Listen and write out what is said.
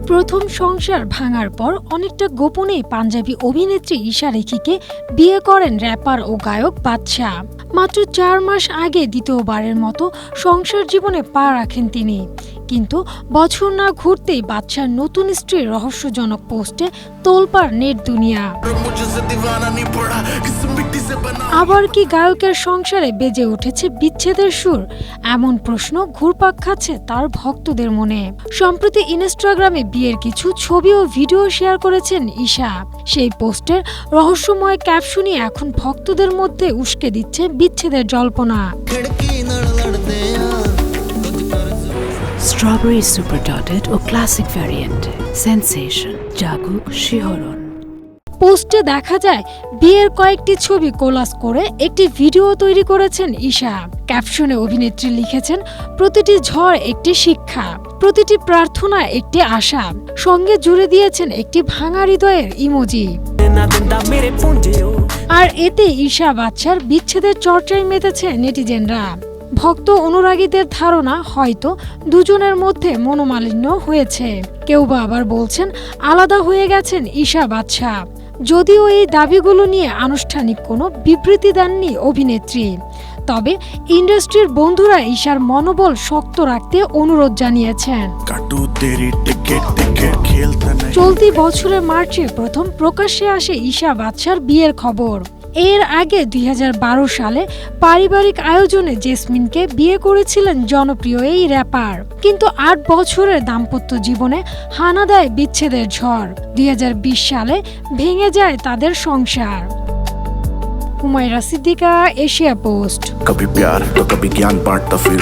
প্রথম সংসার ভাঙার পর অনেকটা গোপনেই পাঞ্জাবি অভিনেত্রী ঈশা রেখিকে বিয়ে করেন র্যাপার ও গায়ক বাদশা। মাত্র 4 মাস আগে দ্বিতীয়বারের মতো সংসার জীবনে পা রাখেন তিনি। কিন্তু বছর না ঘুরতেই বাদশার নতুন স্ত্রীর রহস্যজনক পোস্টে তোলপাড় নেট দুনিয়া। আবার কি গায়কের সংসারে বেজে উঠেছে বিচ্ছেদের সুর? এমন প্রশ্ন ঘুরপাক খাচ্ছে তার ভক্তদের মনে। সম্প্রতি ইনস্টাগ্রামে বিয়ের কিছু ছবি ও ভিডিও শেয়ার করেছেন ঈশা। সেই পোস্টের রহস্যময় ক্যাপশনই এখন ভক্তদের মধ্যে উস্কে দিচ্ছে বিচ্ছেদের জল্পনা। স্ট্রবেরি সুপার ডটেড ও ক্লাসিক ভ্যারিয়েন্টে সেন্সেশন জাগুক শিহরণ। পোস্টে দেখা যায় বিয়ের কয়েকটি ছবি কোলাজ করে একটি ভিডিও তৈরি করেছেন ঈশা। ক্যাপশনে অভিনেত্রী লিখেছেন, প্রতিটি ঝড় একটি শিক্ষা, প্রতিটি প্রার্থনা একটি আশা। সঙ্গে জুড়ে দিয়েছেন একটি ভাঙা হৃদয়ের ইমোজি। আর এতে ঈশা বাদশার বিচ্ছেদের চর্চায় মেতেছে নেটিজেনরা। ভক্ত অনুরাগীদের ধারণা হয়তো দুজনের মধ্যে মনোমালিন্য হয়েছে। কেউ বা আবার বলছেন আলাদা হয়ে গেছেন ঈশা বাদশা। যদিও এই দাবিগুলো নিয়ে আনুষ্ঠানিক কোনো বিবৃতি দেননি অভিনেত্রী, তবে ইন্ডাস্ট্রির বন্ধুরা ঈশার মনোবল শক্ত রাখতে অনুরোধ জানিয়েছেন। চলতি বছরের মার্চে প্রথম প্রকাশ্যে আসে ঈশা বাদশার বিয়ের খবর। এর আগে 2012 সালে পারিবারিক আয়োজনে জেসমিনকে বিয়ে করেছিলেন জনপ্রিয় এই র্যাপার। কিন্তু 8 বছরের দাম্পত্য জীবনে হানা দেয় বিচ্ছেদের ঝড়। 2020 সালে ভেঙে যায় তাদের সংসার। Humaira Siddika, Asia Post. कभी प्यार तो कभी ज्ञान बांटता फिर